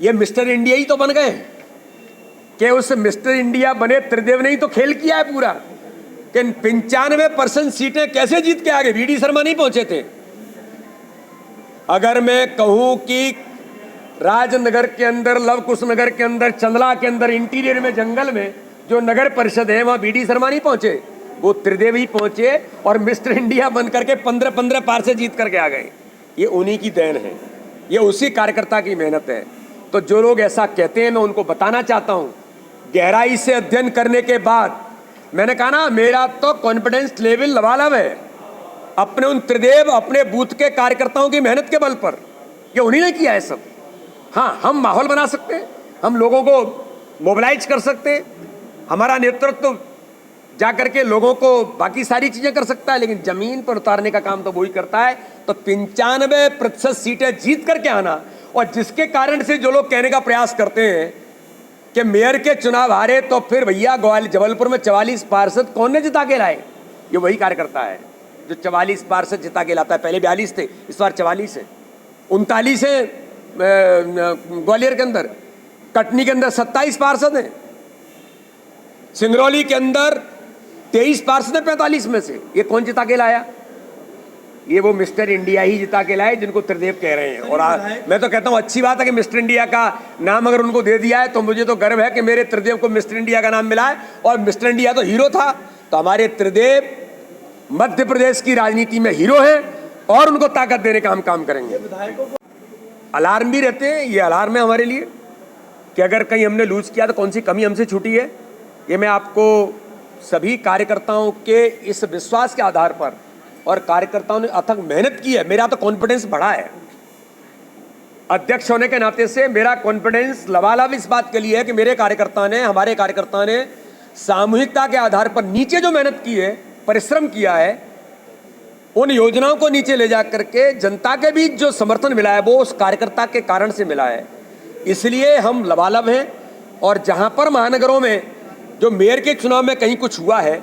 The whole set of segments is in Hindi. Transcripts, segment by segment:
ये मिस्टर इंडिया ही तो बन गए कि उस मिस्टर इंडिया बने त्रिदेव ने ही तो खेल किया है पूरा कि 95% सीटें कैसे जीत के आगे। वीडी शर्मा नहीं पहुंचे थे। अगर मैं कहूं कि राजनगर के अंदर, लव कुश नगर के अंदर, चंदला के अंदर, इंटीरियर में, जंगल में जो नगर परिषद है वहां वीडी शर्मा नहीं पहुंचे, वो त्रिदेव ही पहुंचे और मिस्टर इंडिया बन करके 15-15 पार से जीत करके आ गए। ये उन्हीं की देन है, ये उसी कार्यकर्ता की मेहनत है। तो जो लोग ऐसा कहते हैं मैं उनको बताना चाहता हूं, गहराई से अध्ययन करने के बाद मैंने कहा ना, मेरा तो कॉन्फिडेंस लेवल लबालब है अपने उन त्रिदेव, अपने बूथ के कार्यकर्ताओं की मेहनत के बल पर। ये उन्हीं ने किया है सब। हाँ, हम माहौल बना सकते हैं, हम लोगों को मोबिलाइज कर सकते हैं, हमारा नेतृत्व जा करके लोगों को बाकी सारी चीजें कर सकता है, लेकिन जमीन पर उतारने का काम तो वही करता है। तो 95% सीटें जीत करके आना, और जिसके कारण से जो लोग कहने का प्रयास करते हैं कि मेयर के चुनाव हारे तो फिर भैया ग्वालियर जबलपुर में 44 पार्षद कौन ने जिता के लाए, ये वही कार्यकर्ता है जो 44 पार्षद जिता के लाता है। पहले 42 थे, इस बार 44 है। 39 है ग्वालियर के अंदर, कटनी के अंदर 27 पार्षद हैं, सिंगरौली के अंदर 23 पार्षद हैं 45 में से। ये कौन जिता के लाया? ये वो मिस्टर इंडिया ही जिता के लाए जिनको त्रिदेव कह रहे हैं। और मैं तो कहता हूं अच्छी बात है कि मिस्टर इंडिया का नाम अगर उनको दे दिया है तो मुझे तो गर्व है कि मेरे त्रिदेव को मिस्टर इंडिया का नाम मिला है। और मिस्टर इंडिया तो हीरो था, तो हमारे त्रिदेव मध्य प्रदेश की राजनीति में हीरो है और उनको ताकत देने का हम काम करेंगे। अलार्म भी रहते हैं, ये अलार्म है हमारे लिए कि अगर कहीं हमने लूज किया तो कौन सी कमी हमसे छूटी है। ये मैं आपको सभी कार्यकर्ताओं के इस विश्वास के आधार पर, और कार्यकर्ताओं ने अथक मेहनत की है, मेरा तो कॉन्फिडेंस बढ़ा है। अध्यक्ष होने के नाते से मेरा कॉन्फिडेंस लबालब इस बात के लिए है कि मेरे कार्यकर्ता ने, हमारे कार्यकर्ता ने सामूहिकता के आधार पर नीचे जो मेहनत की है, परिश्रम किया है, उन योजनाओं को नीचे ले जा करके जनता के बीच जो समर्थन मिला है वो उस कार्यकर्ता के कारण से मिला है। इसलिए हम लबालब हैं। और जहां पर महानगरों में जो मेयर के चुनाव में कहीं कुछ हुआ है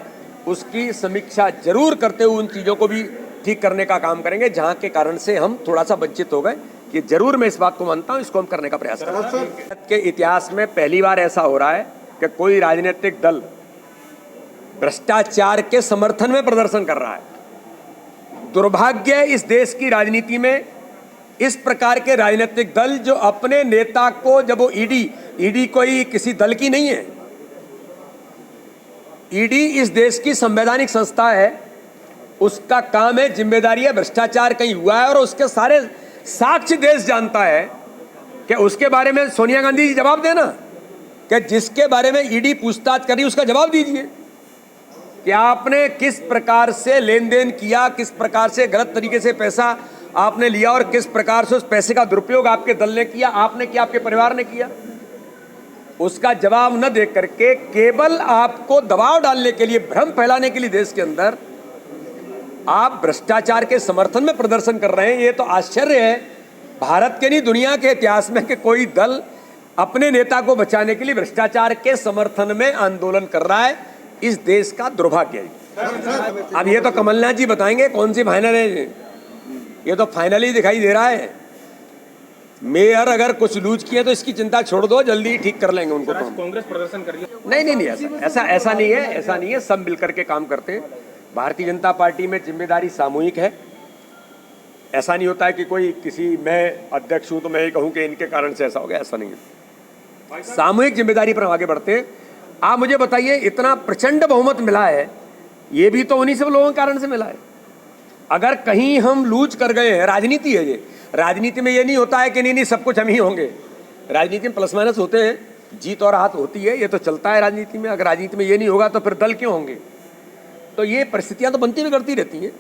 उसकी समीक्षा जरूर करते हुए उन चीज़ों को भी ठीक करने का काम करेंगे जहां के कारण से हम थोड़ा सा वंचित हो गए। ये जरूर मैं इस बात को मानता हूं, इसको हम करने का प्रयास करेंगे। के इतिहास में पहली बार ऐसा हो रहा है कि कोई राजनीतिक दल भ्रष्टाचार के समर्थन में प्रदर्शन कर रहा है। दुर्भाग्य है इस देश की राजनीति में इस प्रकार के राजनीतिक दल जो अपने नेता को, जब वो ईडी कोई किसी दल की नहीं है, ईडी इस देश की संवैधानिक संस्था है, उसका काम है, जिम्मेदारी है, भ्रष्टाचार कहीं हुआ है और उसके सारे साक्ष्य देश जानता है कि उसके बारे में सोनिया गांधी जी जवाब देना कि जिसके बारे में ईडी पूछताछ कर रही है उसका जवाब दीजिए कि आपने किस प्रकार से लेन देन किया, किस प्रकार से गलत तरीके से पैसा आपने लिया और किस प्रकार से उस पैसे का दुरुपयोग आपके दल ने किया, आपने किया, आपके परिवार ने किया। उसका जवाब न दे करके केवल आपको दबाव डालने के लिए, भ्रम फैलाने के लिए देश के अंदर आप भ्रष्टाचार के समर्थन में प्रदर्शन कर रहे हैं। ये तो आश्चर्य है भारत के नहीं दुनिया के इतिहास में कि कोई दल अपने नेता को बचाने के लिए भ्रष्टाचार के समर्थन में आंदोलन कर रहा है। इस देश का दुर्भाग्य है। अब ये तो कमलनाथ जी बताएंगे कौन सी फाइनल है। ये तो फाइनल ही दिखाई दे रहा है। मेयर अगर कुछ लूज किए तो इसकी चिंता छोड़ दो, जल्दी ठीक कर लेंगे उनको। तो कांग्रेस प्रदर्शन कर रही नहीं, है। ऐसा नहीं है, ऐसा नहीं है। सब मिलकर के काम करते हैं। भारतीय जनता पार्टी में जिम्मेदारी सामूहिक है। ऐसा नहीं होता है कि कोई किसी, मैं अध्यक्ष हूं तो मैं ये कहूं कि इनके कारण से ऐसा हो गया, ऐसा नहीं है। सामूहिक जिम्मेदारी पर हम आगे बढ़ते हैं। आप मुझे बताइए, इतना प्रचंड बहुमत मिला है, ये भी तो उन्हीं सब लोगों के कारण से मिला है। अगर कहीं हम लूज कर गए हैं, राजनीति है ये, राजनीति में ये नहीं होता है कि नहीं सब कुछ हम ही होंगे। राजनीति में प्लस माइनस होते हैं, जीत और हाथ होती है, ये तो चलता है राजनीति में। अगर राजनीति में ये नहीं होगा तो फिर दल क्यों होंगे? तो ये परिस्थितियां तो बनती बिगड़ती रहती हैं।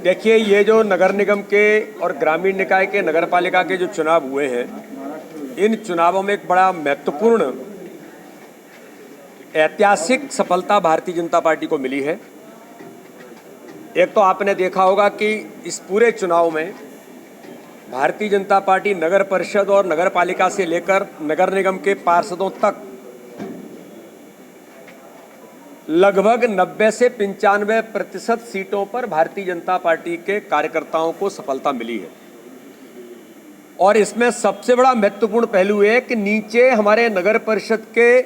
देखिए, ये जो नगर निगम के और ग्रामीण निकाय के, नगर पालिका के जो चुनाव हुए हैं, इन चुनावों में एक बड़ा महत्वपूर्ण ऐतिहासिक सफलता भारतीय जनता पार्टी को मिली है। एक तो आपने देखा होगा कि इस पूरे चुनाव में भारतीय जनता पार्टी नगर परिषद और नगर पालिका से लेकर नगर निगम के पार्षदों तक लगभग 90 से 95% सीटों पर भारतीय जनता पार्टी के कार्यकर्ताओं को सफलता मिली है। और इसमें सबसे बड़ा महत्वपूर्ण पहलू है कि नीचे हमारे नगर परिषद के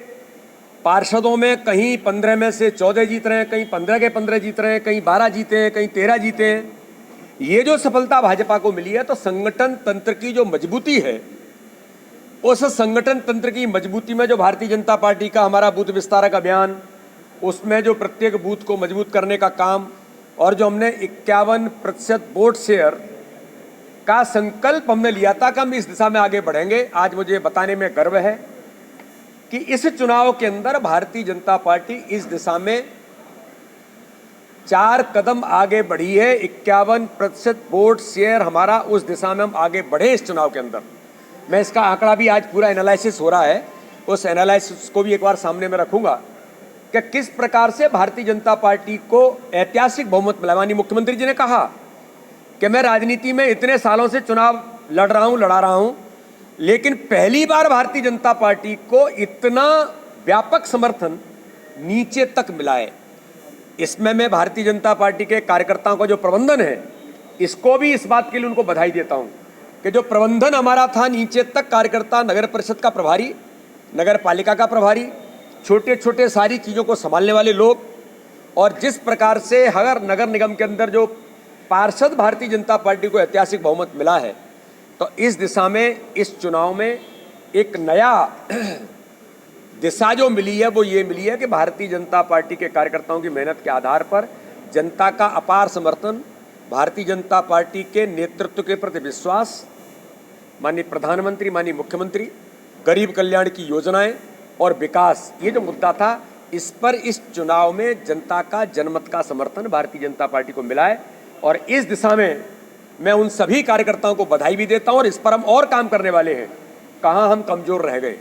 पार्षदों में कहीं 15 में से 14 जीत रहे हैं, कहीं 15 के 15 जीत रहे हैं, कहीं 12 जीते हैं, कहीं 13 जीते हैं। ये जो सफलता भाजपा को मिली है, तो संगठन तंत्र की जो मजबूती है, उस संगठन तंत्र की मजबूती में जो भारतीय जनता पार्टी का हमारा बूथ विस्तारक अभियान, उसमें जो प्रत्येक बूथ को मजबूत करने का काम, और जो हमने 51% वोट शेयर का संकल्प हमने लिया था कि हम इस दिशा में आगे बढ़ेंगे, आज मुझे बताने में गर्व है कि इस चुनाव के अंदर भारतीय जनता पार्टी इस दिशा में 4 कदम आगे बढ़ी है। 51% वोट शेयर हमारा उस दिशा में हम आगे बढ़े इस चुनाव के अंदर। मैं इसका आंकड़ा भी आज पूरा एनालिसिस हो रहा है, उस एनालिसिस को भी एक बार सामने में रखूंगा कि किस प्रकार से भारतीय जनता पार्टी को ऐतिहासिक बहुमत मिला। माननीय मुख्यमंत्री जी ने कहा कि मैं राजनीति में इतने सालों से चुनाव लड़ा रहा हूं, लेकिन पहली बार भारतीय जनता पार्टी को इतना व्यापक समर्थन नीचे तक मिला है। इसमें मैं भारतीय जनता पार्टी के कार्यकर्ताओं का जो प्रबंधन है, इसको भी इस बात के लिए उनको बधाई देता हूं कि जो प्रबंधन हमारा था नीचे तक, कार्यकर्ता, नगर परिषद का प्रभारी, नगर पालिका का प्रभारी, छोटे छोटे सारी चीज़ों को संभालने वाले लोग, और जिस प्रकार से हर नगर निगम के अंदर जो पार्षद भारतीय जनता पार्टी को ऐतिहासिक बहुमत मिला है, तो इस दिशा में, इस चुनाव में एक नया दिशा जो मिली है वो ये मिली है कि भारतीय जनता पार्टी के कार्यकर्ताओं की मेहनत के आधार पर जनता का अपार समर्थन, भारतीय जनता पार्टी के नेतृत्व के प्रति विश्वास, माननीय प्रधानमंत्री, माननीय मुख्यमंत्री, गरीब कल्याण की योजनाएं और विकास, ये जो मुद्दा था, इस पर इस चुनाव में जनता का जनमत का समर्थन भारतीय जनता पार्टी को मिला है। और इस दिशा में मैं उन सभी कार्यकर्ताओं को बधाई भी देता हूं, और इस पर हम और काम करने वाले हैं। कहां हम कमजोर रह गए,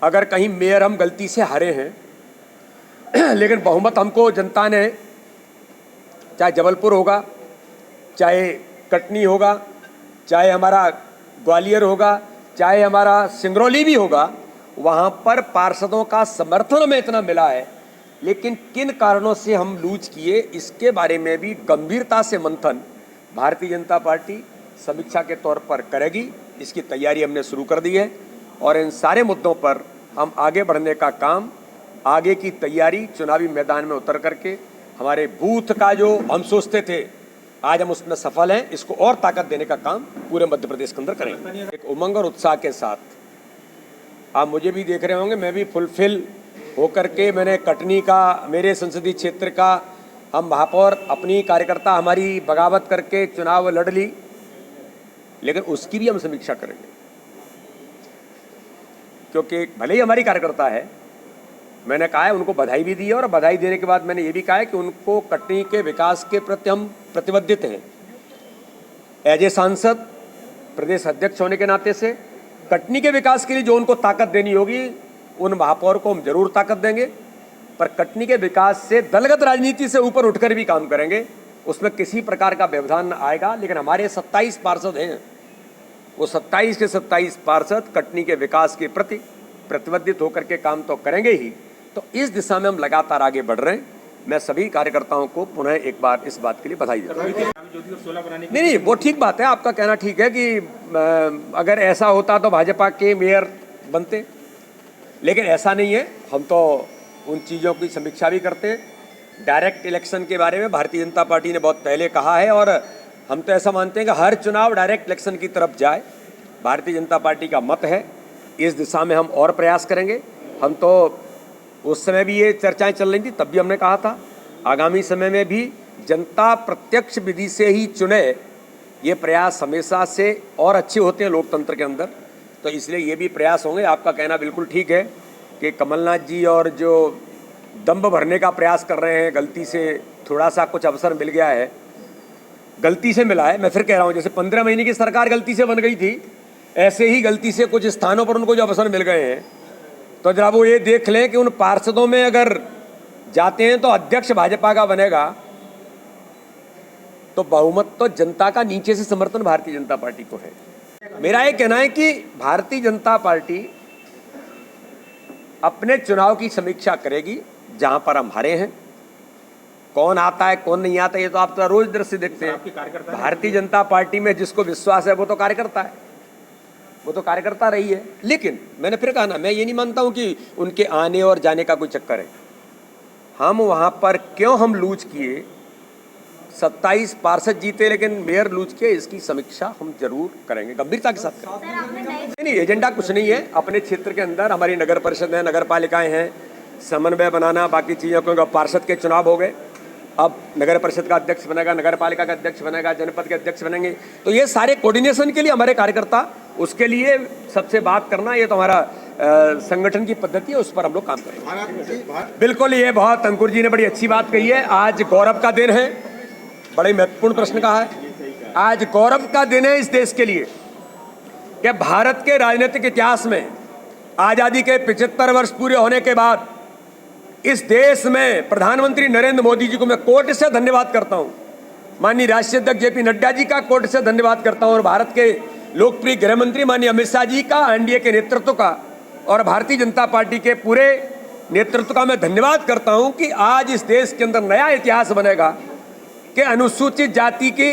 अगर कहीं मेयर हम गलती से हारे हैं लेकिन बहुमत हमको जनता ने, चाहे जबलपुर होगा, चाहे कटनी होगा, चाहे हमारा ग्वालियर होगा, चाहे हमारा सिंगरौली भी होगा, वहाँ पर पार्षदों का समर्थन हमें इतना मिला है, लेकिन किन कारणों से हम लूज किए, इसके बारे में भी गंभीरता से मंथन भारतीय जनता पार्टी समीक्षा के तौर पर करेगी। इसकी तैयारी हमने शुरू कर दी है, और इन सारे मुद्दों पर हम आगे बढ़ने का काम, आगे की तैयारी चुनावी मैदान में उतर करके, हमारे बूथ का जो हम सोचते थे आज हम उसमें सफल हैं, इसको और ताकत देने का काम पूरे मध्य प्रदेश के अंदर करेंगे। एक उमंग और उत्साह के साथ आप मुझे भी देख रहे होंगे, मैं भी फुलफिल होकर के, मैंने कटनी का, मेरे संसदीय क्षेत्र का हम महापौर, अपनी कार्यकर्ता हमारी बगावत करके चुनाव लड़ ली, लेकिन उसकी भी हम समीक्षा करेंगे, क्योंकि भले ही हमारी कार्यकर्ता है, मैंने कहा है, उनको बधाई भी दी है, और बधाई देने के बाद मैंने ये भी कहा है कि उनको कटनी के विकास के प्रति हम प्रतिबद्ध हैं। एज ए सांसद, प्रदेश अध्यक्ष होने के नाते से कटनी के विकास के लिए जो उनको ताकत देनी होगी, उन महापौर को हम जरूर ताकत देंगे, पर कटनी के विकास से दलगत राजनीति से ऊपर उठकर भी काम करेंगे, उसमें किसी प्रकार का व्यवधान आएगा। लेकिन हमारे 27 पार्षद हैं, वो 27 के 27 पार्षद कटनी के विकास के प्रति प्रतिबद्ध होकर के काम तो करेंगे ही। तो इस दिशा में हम लगातार आगे बढ़ रहे हैं। मैं सभी कार्यकर्ताओं को पुनः एक बार इस बात के लिए बधाई देता हूँ। नहीं, वो ठीक बात है, आपका कहना ठीक है कि अगर ऐसा होता तो भाजपा के मेयर बनते, लेकिन ऐसा नहीं है। हम तो उन चीज़ों की समीक्षा भी करते हैं। डायरेक्ट इलेक्शन के बारे में भारतीय जनता पार्टी ने बहुत पहले कहा है, और हम तो ऐसा मानते हैं कि हर चुनाव डायरेक्ट इलेक्शन की तरफ जाए, भारतीय जनता पार्टी का मत है। इस दिशा में हम और प्रयास करेंगे। हम तो उस समय भी ये चर्चाएं चल रही थी, तब भी हमने कहा था आगामी समय में भी जनता प्रत्यक्ष विधि से ही चुने, ये प्रयास हमेशा से और अच्छे होते हैं लोकतंत्र के अंदर। तो इसलिए ये भी प्रयास होंगे। आपका कहना बिल्कुल ठीक है कि कमलनाथ जी और जो दंभ भरने का प्रयास कर रहे हैं, गलती से थोड़ा सा कुछ अवसर मिल गया है, गलती से मिला है। मैं फिर कह रहा हूँ, जैसे 15 महीने की सरकार गलती से बन गई थी, ऐसे ही गलती से कुछ स्थानों पर उनको जो अवसर मिल गए हैं, तो जरा वो ये देख लें कि उन पार्षदों में अगर जाते हैं तो अध्यक्ष भाजपा का बनेगा, तो बहुमत तो जनता का नीचे से समर्थन भारतीय जनता पार्टी को है। मेरा ये कहना है कि भारतीय जनता पार्टी अपने चुनाव की समीक्षा करेगी, जहां पर हम हारे हैं, कौन आता है कौन नहीं आता ये तो आप तो रोज दृश्य देखते हैं। भारतीय जनता पार्टी में जिसको विश्वास है वो तो कार्यकर्ता है, वो तो कार्यकर्ता रही है। लेकिन मैंने फिर कहा ना, मैं ये नहीं मानता हूं कि उनके आने और जाने का कोई चक्कर है। हम वहां पर क्यों हम लूज किए, 27 पार्षद जीते लेकिन मेयर लूज किए, इसकी समीक्षा हम जरूर करेंगे, गंभीरता के साथ करेंगे। नहीं, एजेंडा कुछ नहीं है। अपने क्षेत्र के अंदर हमारी नगर परिषद है, नगर पालिकाएं हैं, समन्वय बनाना, बाकी चीज़ों को। पार्षद के चुनाव हो गए, अब नगर परिषद का अध्यक्ष बनेगा, नगर पालिका का अध्यक्ष बनेगा, जनपद के अध्यक्ष बनेंगे। तो ये सारे कोऑर्डिनेशन के लिए हमारे कार्यकर्ता, उसके लिए सबसे बात करना, ये तो हमारा संगठन की पद्धति है, उस पर हम लोग काम करेंगे। बिल्कुल, ये बहुत अंकुर जी ने बड़ी अच्छी बात कही है। आज गौरव का दिन है, बड़े महत्वपूर्ण प्रश्न कहा है। आज गौरव का दिन है इस देश के लिए कि भारत के राजनीतिक इतिहास में आजादी के 75 वर्ष पूरे होने के बाद इस देश में प्रधानमंत्री नरेंद्र मोदी जी को मैं कोटि से धन्यवाद करता हूं, माननीय राष्ट्रीय अध्यक्ष जेपी नड्डा जी का कोटि से धन्यवाद करता हूं, और भारत के लोकप्रिय गृह मंत्री माननीय अमित शाह जी का, एनडीए के नेतृत्व का और भारतीय जनता पार्टी के पूरे नेतृत्व का मैं धन्यवाद करता हूं कि आज इस देश के अंदर नया इतिहास बनेगा कि अनुसूचित जाति की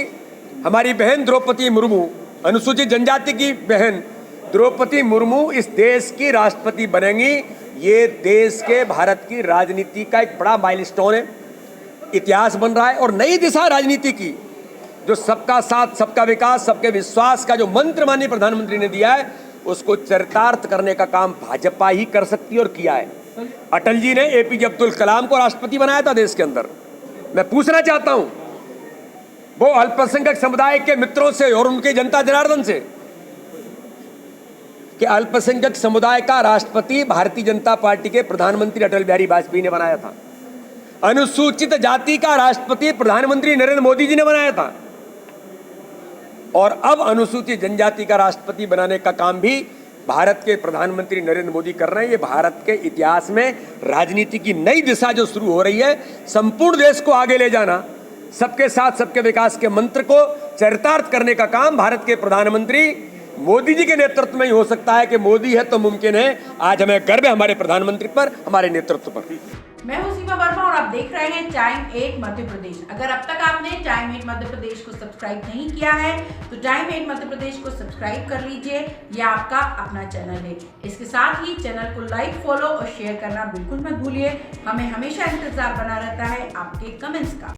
हमारी बहन द्रौपदी मुर्मू, अनुसूचित जनजाति की बहन द्रौपदी मुर्मू इस देश की राष्ट्रपति बनेंगी। ये देश के भारत की राजनीति का एक बड़ा माइलस्टोन है, इतिहास बन रहा है। और नई दिशा राजनीति की, जो सबका साथ सबका विकास सबके विश्वास का जो मंत्र माननीय प्रधानमंत्री ने दिया है, उसको चरितार्थ करने का काम भाजपा ही कर सकती है और किया है। अटल जी ने एपीजे अब्दुल कलाम को राष्ट्रपति बनाया था देश के अंदर। मैं पूछना चाहता हूं वो अल्पसंख्यक समुदाय के मित्रों से और उनके जनता जनार्दन से कि अल्पसंख्यक समुदाय का राष्ट्रपति भारतीय जनता पार्टी के प्रधानमंत्री अटल बिहारी वाजपेयी ने बनाया था, अनुसूचित जाति का राष्ट्रपति प्रधानमंत्री नरेंद्र मोदी जी ने बनाया था, और अब अनुसूचित जनजाति का राष्ट्रपति बनाने का काम भी भारत के प्रधानमंत्री नरेंद्र मोदी कर रहे हैं। ये भारत के इतिहास में राजनीति की नई दिशा जो शुरू हो रही है, संपूर्ण देश को आगे ले जाना, सबके साथ सबके विकास के मंत्र को चरितार्थ करने का काम भारत के प्रधानमंत्री मोदी जी के नेतृत्व में ही हो सकता है। कि मोदी है तो मुमकिन है। आज हमें गर्व है हमारे प्रधानमंत्री पर, हमारे नेतृत्व पर। मैं हूं सीमा वर्मा और आप देख रहे हैं टाइम 8 मध्य प्रदेश। अगर अब तक आपने टाइम 8 मध्य प्रदेश को सब्सक्राइब नहीं किया है तो टाइम 8 मध्य प्रदेश को सब्सक्राइब कर लीजिए, यह आपका अपना चैनल है। इसके साथ ही चैनल को लाइक, फॉलो और शेयर करना बिल्कुल मत भूलिए। हमें हमेशा इंतजार बना रहता है आपके कमेंट्स का।